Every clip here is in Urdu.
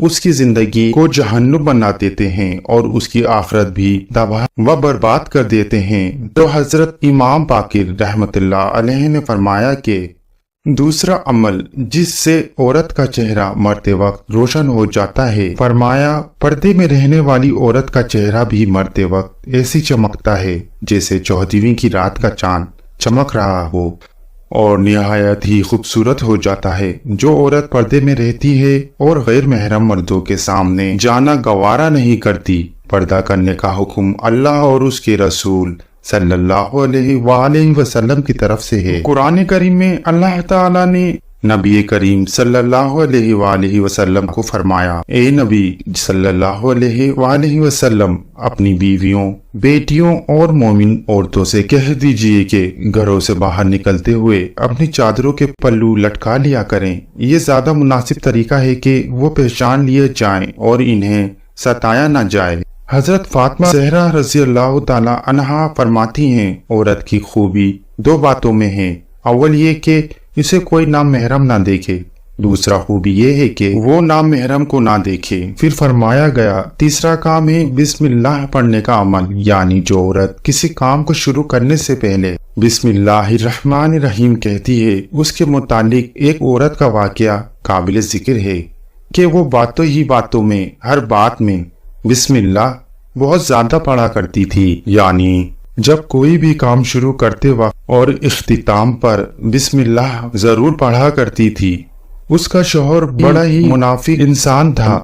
اس کی زندگی کو جہنم بنا دیتے ہیں اور اس کی آخرت بھی تباہ و برباد کر دیتے ہیں۔ تو حضرت امام باقر رحمت اللہ علیہ نے فرمایا کہ دوسرا عمل جس سے عورت کا چہرہ مرتے وقت روشن ہو جاتا ہے، فرمایا پردے میں رہنے والی عورت کا چہرہ بھی مرتے وقت ایسی چمکتا ہے جیسے 14ویں کی رات کا چاند چمک رہا ہو اور نہایت ہی خوبصورت ہو جاتا ہے۔ جو عورت پردے میں رہتی ہے اور غیر محرم مردوں کے سامنے جانا گوارا نہیں کرتی، پردہ کرنے کا حکم اللہ اور اس کے رسول صلی اللہ علیہ وآلہ وسلم کی طرف سے ہے۔ قرآن کریم میں اللہ تعالیٰ نے نبی کریم صلی اللہ علیہ وآلہ وسلم کو فرمایا، اے نبی صلی اللہ علیہ وآلہ وسلم اپنی بیویوں، بیٹیوں اور مومن عورتوں سے کہہ دیجئے کہ گھروں سے باہر نکلتے ہوئے اپنی چادروں کے پلو لٹکا لیا کریں۔ یہ زیادہ مناسب طریقہ ہے کہ وہ پہچان لیے جائیں اور انہیں ستایا نہ جائے۔ حضرت فاطمہ زہرا رضی اللہ تعالی عنہا فرماتی ہیں، عورت کی خوبی 2 باتوں میں ہے، اول یہ کہ اسے کوئی نام محرم نہ دیکھے، دوسرا خوبی یہ ہے کہ وہ نام محرم کو نہ دیکھے۔ پھر فرمایا گیا تیسرا کام ہے بسم اللہ پڑھنے کا عمل، یعنی جو عورت کسی کام کو شروع کرنے سے پہلے بسم اللہ الرحمن الرحیم کہتی ہے، اس کے متعلق ایک عورت کا واقعہ قابل ذکر ہے کہ وہ باتوں ہی باتوں میں، ہر بات میں بسم اللہ بہت زیادہ پڑھا کرتی تھی، یعنی جب کوئی بھی کام شروع کرتے وقت اور اختتام پر بسم اللہ ضرور پڑھا کرتی تھی۔ اس کا شوہر بڑا ہی منافق انسان تھا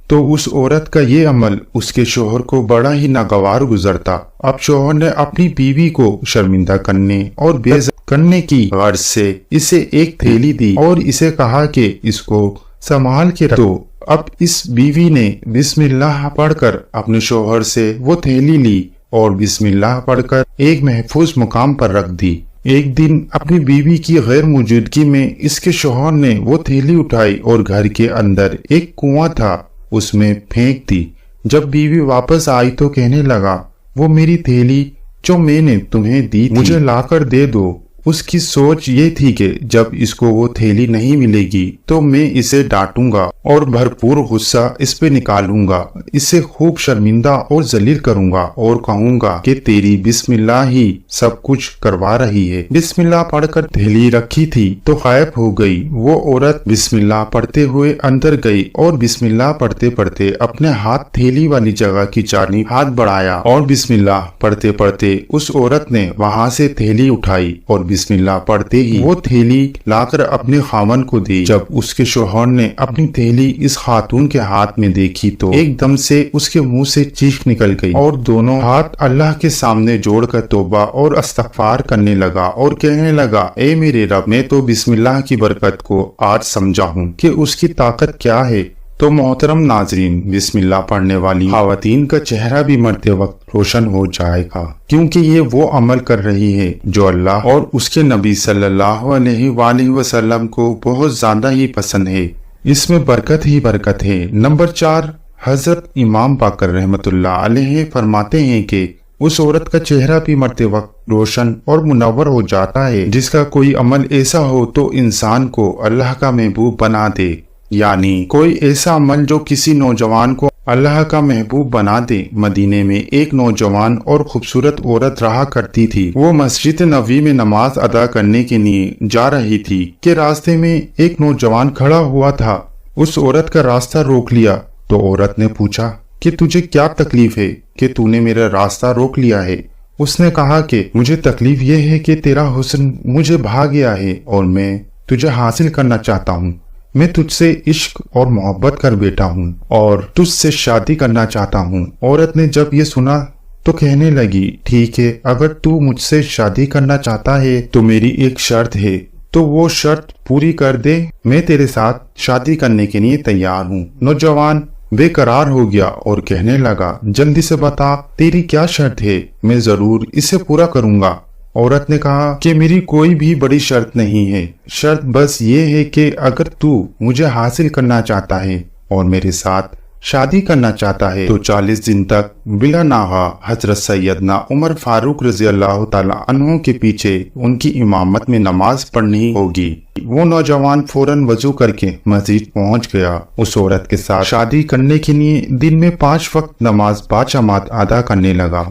تو اس عورت کا یہ عمل اس کے شوہر کو بڑا ہی ناگوار گزرتا۔ اب شوہر نے اپنی بیوی کو شرمندہ کرنے اور بے عزت کرنے کی غرض سے اسے ایک تھیلی دی اور اسے کہا کہ اس کو سنبھال کے رکھو۔ اب اس بیوی نے بسم اللہ پڑھ کر اپنے شوہر سے وہ تھیلی لی اور بسم اللہ پڑھ کر ایک محفوظ مقام پر رکھ دی۔ ایک دن اپنی بیوی کی غیر موجودگی میں اس کے شوہر نے وہ تھیلی اٹھائی اور گھر کے اندر ایک کنواں تھا اس میں پھینک دی۔ جب بیوی واپس آئی تو کہنے لگا، وہ میری تھیلی جو میں نے تمہیں دی تھی مجھے لا کر دے دو۔ اس کی سوچ یہ تھی کہ جب اس کو وہ تھیلی نہیں ملے گی تو میں اسے ڈانٹوں گا اور بھرپور غصہ اس پہ نکالوں گا، اسے خوب شرمندہ اور ذلیل کروں گا اور کہوں گا کہ تیری بسم اللہ ہی سب کچھ کروا رہی ہے۔ بسم اللہ پڑھ کر تھیلی رکھی تھی تو غائب ہو گئی۔ وہ عورت بسم اللہ پڑھتے ہوئے اندر گئی اور بسم اللہ پڑھتے پڑھتے اپنے ہاتھ تھیلی والی جگہ کی جانب ہاتھ بڑھایا اور بسم اللہ پڑھتے پڑھتے اس عورت نے وہاں سے تھیلی اٹھائی اور بسم اللہ پڑھتے ہی وہ تھیلی لا کر اپنے خاوند کو دی۔ جب اس کے شوہر نے اپنی تھیلی اس خاتون کے ہاتھ میں دیکھی تو ایک دم سے اس کے منہ سے چیخ نکل گئی اور دونوں ہاتھ اللہ کے سامنے جوڑ کر توبہ اور استغفار کرنے لگا اور کہنے لگا، اے میرے رب، میں تو بسم اللہ کی برکت کو آج سمجھا ہوں کہ اس کی طاقت کیا ہے۔ تو محترم ناظرین، بسم اللہ پڑھنے والی خواتین کا چہرہ بھی مرتے وقت روشن ہو جائے گا، کیونکہ یہ وہ عمل کر رہی ہے جو اللہ اور اس کے نبی صلی اللہ علیہ وآلہ وسلم کو بہت زیادہ ہی پسند ہے۔ اس میں برکت ہی برکت ہے۔ نمبر 4، حضرت امام باقر رحمت اللہ علیہ فرماتے ہیں کہ اس عورت کا چہرہ بھی مرتے وقت روشن اور منور ہو جاتا ہے جس کا کوئی عمل ایسا ہو تو انسان کو اللہ کا محبوب بنا دے، یعنی کوئی ایسا عمل جو کسی نوجوان کو اللہ کا محبوب بنا دے۔ مدینے میں ایک نوجوان اور خوبصورت عورت رہا کرتی تھی۔ وہ مسجد نبوی میں نماز ادا کرنے کے لیے جا رہی تھی کہ راستے میں ایک نوجوان کھڑا ہوا تھا۔ اس عورت کا راستہ روک لیا تو عورت نے پوچھا کہ تجھے کیا تکلیف ہے کہ تو نے میرا راستہ روک لیا ہے؟ اس نے کہا کہ مجھے تکلیف یہ ہے کہ تیرا حسن مجھے بھا گیا ہے اور میں تجھے حاصل کرنا چاہتا ہوں۔ میں تجھ سے عشق اور محبت کر بیٹھا ہوں اور تجھ سے شادی کرنا چاہتا ہوں۔ عورت نے جب یہ سنا تو کہنے لگی، ٹھیک ہے، اگر تو مجھ سے شادی کرنا چاہتا ہے تو میری ایک شرط ہے، تو وہ شرط پوری کر دے، میں تیرے ساتھ شادی کرنے کے لیے تیار ہوں۔ نوجوان بے قرار ہو گیا اور کہنے لگا، جلدی سے بتا تیری کیا شرط ہے، میں ضرور اسے پورا کروں گا۔ عورت نے کہا کہ میری کوئی بھی بڑی شرط نہیں ہے، شرط بس یہ ہے کہ اگر تو مجھے حاصل کرنا چاہتا ہے اور میرے ساتھ شادی کرنا چاہتا ہے تو 40 دن تک بلا ناغہ حضرت سیدنا عمر فاروق رضی اللہ تعالیٰ عنہ کے پیچھے ان کی امامت میں نماز پڑھنی ہوگی۔ وہ نوجوان فوراً وضو کر کے مسجد پہنچ گیا۔ اس عورت کے ساتھ شادی کرنے کے لیے دن میں 5 وقت نماز باجماعت ادا کرنے لگا۔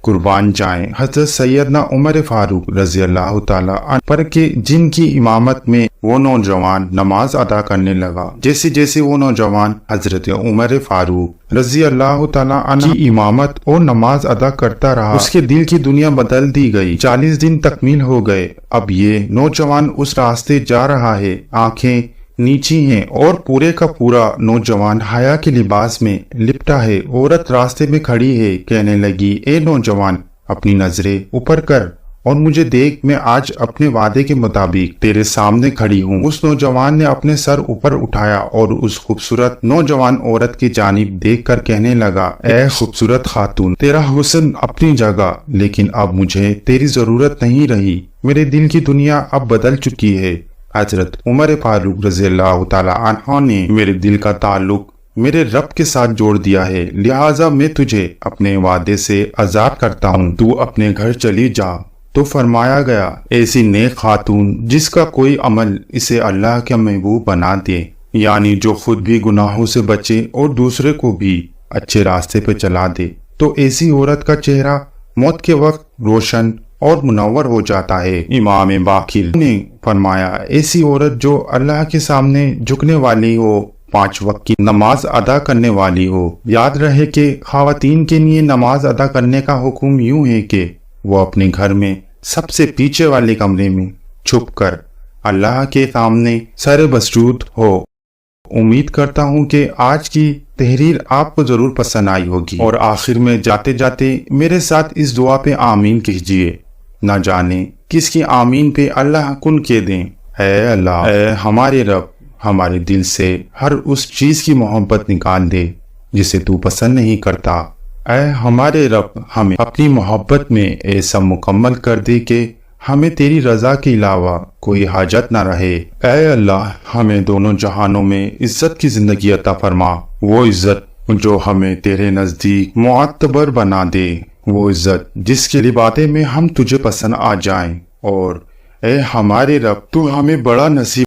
قربان جائیں حضرت سیدنا عمر فاروق رضی اللہ تعالیٰ عنہ پر کہ جن کی امامت میں وہ نوجوان نماز ادا کرنے لگا، جیسے جیسے وہ نوجوان حضرت عمر فاروق رضی اللہ تعالیٰ عنہ کی امامت اور نماز ادا کرتا رہا، اس کے دل کی دنیا بدل دی گئی۔ 40 دن تکمیل ہو گئے۔ اب یہ نوجوان اس راستے جا رہا ہے، آنکھیں نیچی ہیں اور پورے کا پورا نوجوان حیا کے لباس میں لپٹا ہے۔ عورت راستے میں کھڑی ہے، کہنے لگی، اے نوجوان، اپنی نظریں اوپر کر اور مجھے دیکھ، میں آج اپنے وعدے کے مطابق تیرے سامنے کھڑی ہوں۔ اس نوجوان نے اپنے سر اوپر اٹھایا اور اس خوبصورت نوجوان عورت کی جانب دیکھ کر کہنے لگا، اے خوبصورت خاتون، تیرا حسن اپنی جگہ، لیکن اب مجھے تیری ضرورت نہیں رہی۔ میرے دل کی دنیا اب بدل چکی ہے۔ حضرت عمر فاروق رضی اللہ تعالیٰ عنہ نے میرے دل کا تعلق میرے رب کے ساتھ جوڑ دیا ہے، لہٰذا میں تجھے اپنے وعدے سے آزاد کرتا ہوں، تو اپنے گھر چلی جا۔ تو فرمایا گیا، ایسی نیک خاتون جس کا کوئی عمل اسے اللہ کا محبوب بنا دے، یعنی جو خود بھی گناہوں سے بچے اور دوسرے کو بھی اچھے راستے پہ چلا دے، تو ایسی عورت کا چہرہ موت کے وقت روشن اور منور ہو جاتا ہے۔ امام باقر نے فرمایا، ایسی عورت جو اللہ کے سامنے جھکنے والی ہو، 5 وقت کی نماز ادا کرنے والی ہو۔ یاد رہے کہ خواتین کے لیے نماز ادا کرنے کا حکم یوں ہے کہ وہ اپنے گھر میں سب سے پیچھے والے کمرے میں چھپ کر اللہ کے سامنے سر بسجود ہو۔ امید کرتا ہوں کہ آج کی تحریر آپ کو ضرور پسند آئی ہوگی، اور آخر میں جاتے جاتے میرے ساتھ اس دعا پہ آمین کہیے۔ نہ جانے کس کی آمین پہ اللہ کن کے دیں۔ اے اللہ، اے ہمارے رب، ہمارے دل سے ہر اس چیز کی محبت نکال دے جسے تو پسند نہیں کرتا۔ اے ہمارے رب، ہمیں اپنی محبت میں ایسا مکمل کر دے کہ ہمیں تیری رضا کے علاوہ کوئی حاجت نہ رہے۔ اے اللہ، ہمیں دونوں جہانوں میں عزت کی زندگی عطا فرما، وہ عزت جو ہمیں تیرے نزدیک معتبر بنا دے، وہ عزت جس کے لبادے میں ہم تجھے پسند آ جائیں، اور اے ہمارے رب، تو ہمیں بڑا نصیب